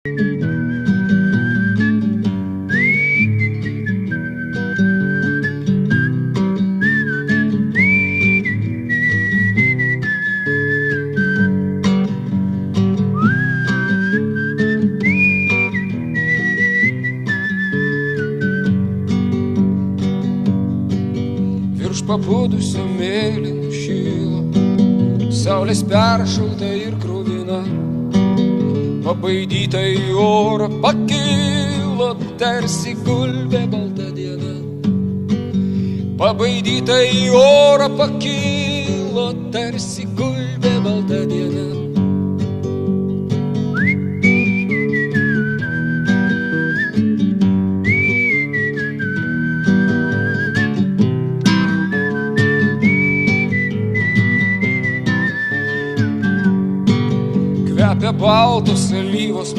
Virš pabudusio mėlynų šylo, saulės peršalta ir kruvina, pabaidyta į orą pakilo, tarsi gulbė balta diena. Pabaidyta į orą pakilo, tarsi gulbė balta diena. Kvepia baltos alyvos